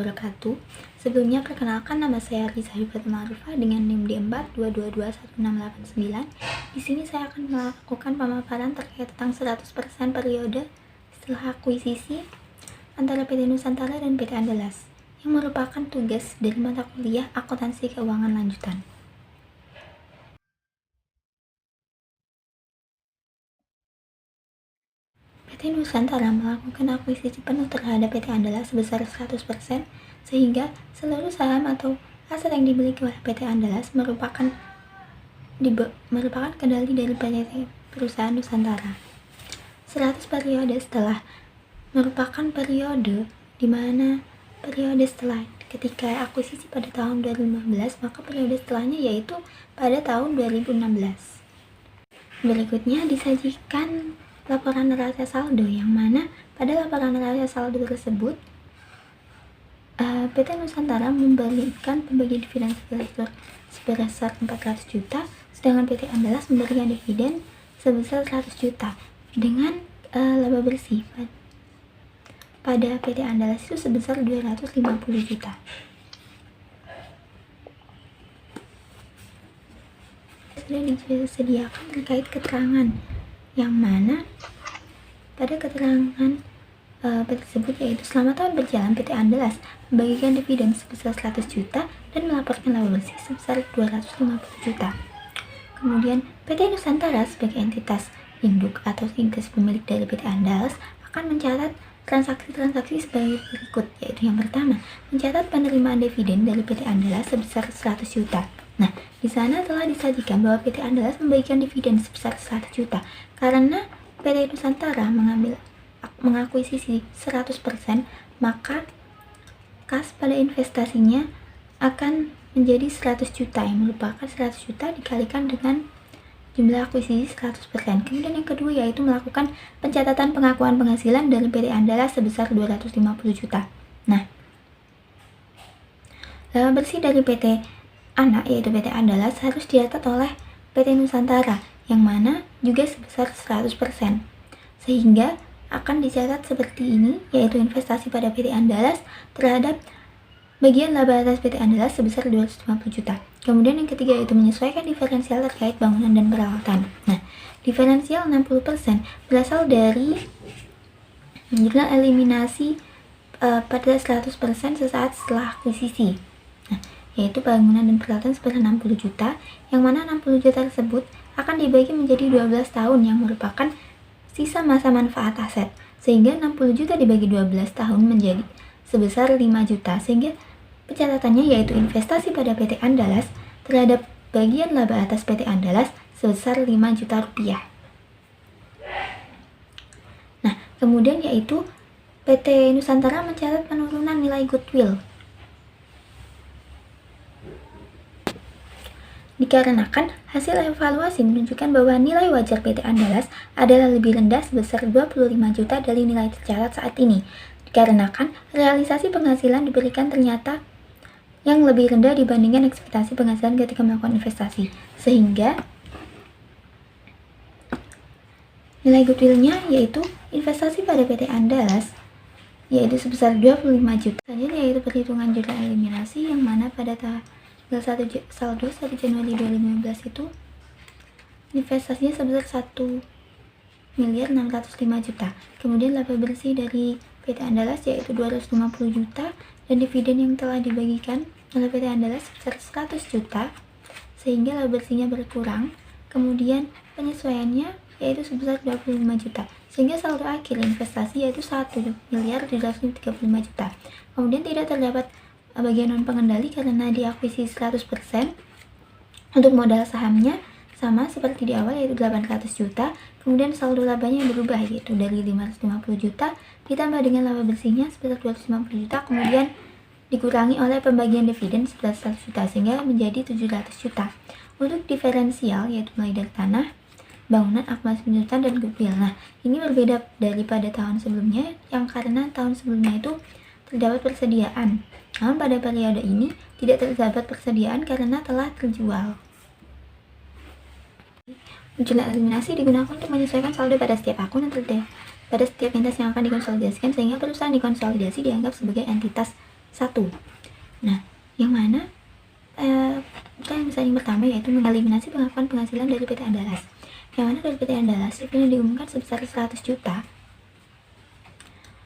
wabarakatuh. Sebelumnya perkenalkan, nama saya Risa Fatimah Arifah dengan NIM D4222169. Di sini saya akan melakukan pemaparan terkait tentang 100% periode setelah akuisisi antara PT Nusantara dan PT Andalas yang merupakan tugas dari mata kuliah Akuntansi Keuangan Lanjutan. PT Nusantara melakukan akuisisi penuh terhadap PT Andalas sebesar 100%, sehingga seluruh saham atau aset yang dimiliki oleh PT Andalas merupakan kendali dari PT Perusahaan Nusantara. 100 periode setelah merupakan periode di mana periode setelah ketika akuisisi pada tahun 2015, maka periode setelahnya yaitu pada tahun 2016. Berikutnya disajikan laporan neraca saldo, yang mana pada laporan neraca saldo tersebut PT Nusantara memberikan pembagian dividen sebesar 400 juta, sedangkan PT Andalas memberikan dividen sebesar 100 juta dengan laba bersih pada PT Andalas itu sebesar 250 juta. Sudah disediakan terkait keterangan, yang mana pada keterangan tersebut yaitu selama tahun berjalan PT Andalas membagikan dividen sebesar 100 juta dan melaporkan laba bersih sebesar 250 juta. Kemudian PT Nusantara sebagai entitas induk atau entitas pemilik dari PT Andalas akan mencatat transaksi-transaksi sebagai berikut, yaitu yang pertama, mencatat penerimaan dividen dari PT Andalas sebesar 100 juta. Nah, di sana telah disajikan bahwa PT Andalas membagikan dividen sebesar 100 juta karena PT Nusantara mengakuisisi 100%, maka kas pada investasinya akan menjadi 100 juta, yang merupakan 100 juta dikalikan dengan jumlah akuisisi 100%. Kemudian yang kedua yaitu melakukan pencatatan pengakuan penghasilan dari PT Andalas sebesar 250 juta. Nah, laba bersih dari PT anak yaitu PT Andalas harus dicatat oleh PT Nusantara, yang mana juga sebesar 100%. Sehingga akan dicatat seperti ini, yaitu investasi pada PT Andalas terhadap bagian laba atas PT Andalas sebesar 250 juta. Kemudian yang ketiga yaitu menyesuaikan diferensial terkait bangunan dan perawatan. Nah, diferensial 60% berasal dari jumlah eliminasi pada 100% sesaat setelah akuisisi. Nah, yaitu bangunan dan peralatan sebesar 60 juta, yang mana 60 juta tersebut akan dibagi menjadi 12 tahun yang merupakan sisa masa manfaat aset, sehingga 60 juta dibagi 12 tahun menjadi sebesar 5 juta, sehingga pencatatannya yaitu investasi pada PT Andalas terhadap bagian laba atas PT Andalas sebesar 5 juta rupiah. Nah, kemudian yaitu PT Nusantara mencatat penurunan nilai goodwill dikarenakan hasil evaluasi menunjukkan bahwa nilai wajar PT Andalas adalah lebih rendah sebesar 25 juta dari nilai tercatat saat ini, dikarenakan realisasi penghasilan diberikan ternyata yang lebih rendah dibandingkan ekspektasi penghasilan ketika melakukan investasi, sehingga nilai goodwill-nya yaitu investasi pada PT Andalas yaitu sebesar 25 juta. Selanjutnya yaitu perhitungan jumlah eliminasi, yang mana pada saldo 1 Januari 2015 itu investasinya sebesar 1.605 juta. Kemudian laba bersih dari PT Andalas yaitu 250 juta dan dividen yang telah dibagikan oleh PT Andalas sebesar 100 juta, sehingga laba bersihnya berkurang. Kemudian penyesuaiannya yaitu sebesar 25 juta, sehingga saldo akhir investasi yaitu 1.735 juta. Kemudian tidak terdapat bagian non pengendali karena diakuisisi 100%. Untuk modal sahamnya sama seperti di awal yaitu 800 juta. Kemudian saldo labanya berubah yaitu dari 550 juta ditambah dengan laba bersihnya sebesar 250 juta, kemudian dikurangi oleh pembagian dividen sebesar 100 juta sehingga menjadi 700 juta. Untuk diferensial yaitu mulai dari tanah, bangunan, akumulasi penjualan dan goodwill. Nah, ini berbeda daripada tahun sebelumnya yang karena tahun sebelumnya itu terdapat persediaan. Namun pada periode ini tidak terdapat persediaan karena telah terjual. Jumlah eliminasi digunakan untuk menyesuaikan saldo pada setiap akun dan pada setiap entitas yang akan dikonsolidasikan, sehingga perusahaan dikonsolidasi dianggap sebagai entitas 1. Nah, yang mana kita yang misalnya yang pertama yaitu mengeliminasi pengakuan penghasilan dari PT Andalas. Yang mana dari PT Andalas dividen diumumkan sebesar 100 juta.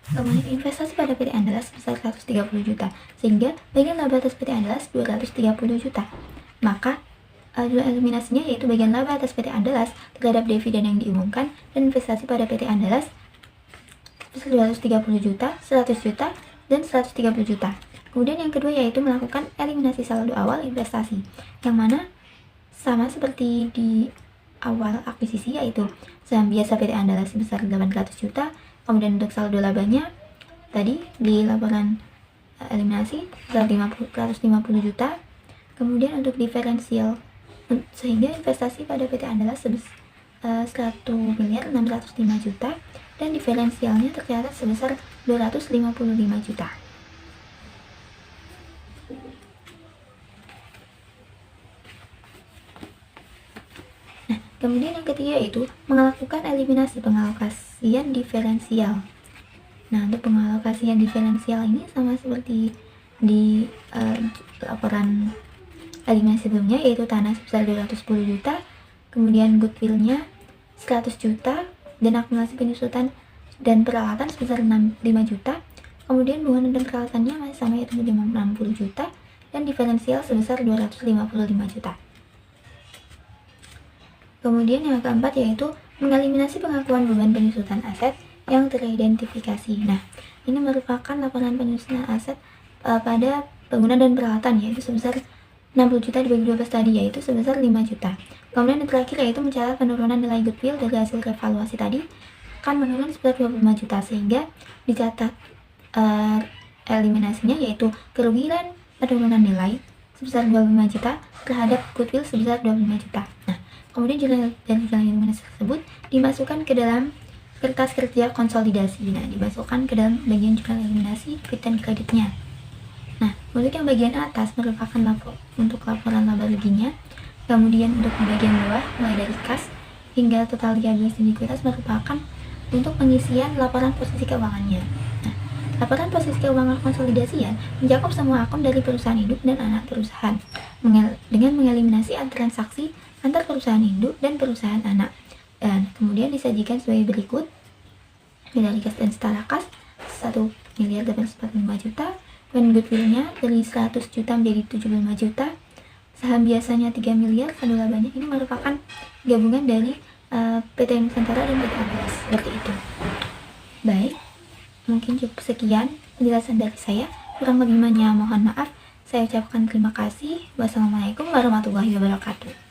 Kemudian investasi pada PT Andalas sebesar 130 juta, sehingga bagian laba atas PT Andalas 230 juta. Maka eliminasinya yaitu bagian laba atas PT Andalas terhadap dividen yang diumumkan dan investasi pada PT Andalas sebesar 230 juta, 100 juta, dan 130 juta. Kemudian yang kedua yaitu melakukan eliminasi saldo awal investasi, yang mana sama seperti di awal akuisisi yaitu saham biasa PT Andalas sebesar 800 juta. Kemudian untuk saldo labanya tadi di laporan eliminasi sebesar 150 juta. Kemudian untuk diferensial, sehingga investasi pada PT Andalas sebesar 1.605 juta dan diferensialnya tercatat sebesar 255 juta. Nah, kemudian yang ketiga yaitu melakukan eliminasi pengalokasian diferensial. Nah, untuk pengalokasian diferensial ini sama seperti di laporan eliminasi sebelumnya, yaitu tanah sebesar 210 juta, kemudian goodwill-nya 100 juta, dan akumulasi penyusutan dan peralatan sebesar 5 juta, kemudian bangunan dan peralatannya masih sama yaitu 60 juta, dan diferensial sebesar 255 juta. Kemudian yang keempat yaitu mengeliminasi pengakuan beban penyusutan aset yang teridentifikasi. Nah, ini merupakan laporan penyusutan aset pada bangunan dan peralatan yaitu sebesar 60 juta dibagi 12 tadi, yaitu sebesar 5 juta. Kemudian yang terakhir yaitu mencatat penurunan nilai goodwill dari hasil revaluasi tadi akan menurun sebesar 25 juta, sehingga dicatat eliminasinya yaitu kerugian penurunan nilai sebesar 25 juta terhadap goodwill sebesar 25 juta. Nah, kemudian dari jalan eliminasi tersebut dimasukkan ke dalam kertas kerja konsolidasi. Nah, dimasukkan ke dalam bagian jurnal eliminasi debit dan kreditnya. Nah, untuk yang bagian atas merupakan untuk laporan laba ruginya. Kemudian untuk bagian bawah mulai dari kas hingga total liabilitas dan likuiditas merupakan untuk pengisian laporan posisi keuangannya. Nah, laporan posisi keuangan konsolidasian mencakup semua akun dari perusahaan induk dan anak perusahaan dengan mengeliminasi transaksi antar perusahaan induk dan perusahaan anak, dan kemudian disajikan sebagai berikut: nilai kas dan setara kas 1.845 juta, dan goodwill-nya dari 100 juta menjadi 75 juta, saham biasanya 3 miliar, saldo labanya ini merupakan gabungan dari PT Nusantara dan PT Andalas, seperti itu. Baik, mungkin cukup sekian penjelasan dari saya, kurang lebihnya mohon maaf. Saya ucapkan terima kasih. Wassalamualaikum warahmatullahi wabarakatuh.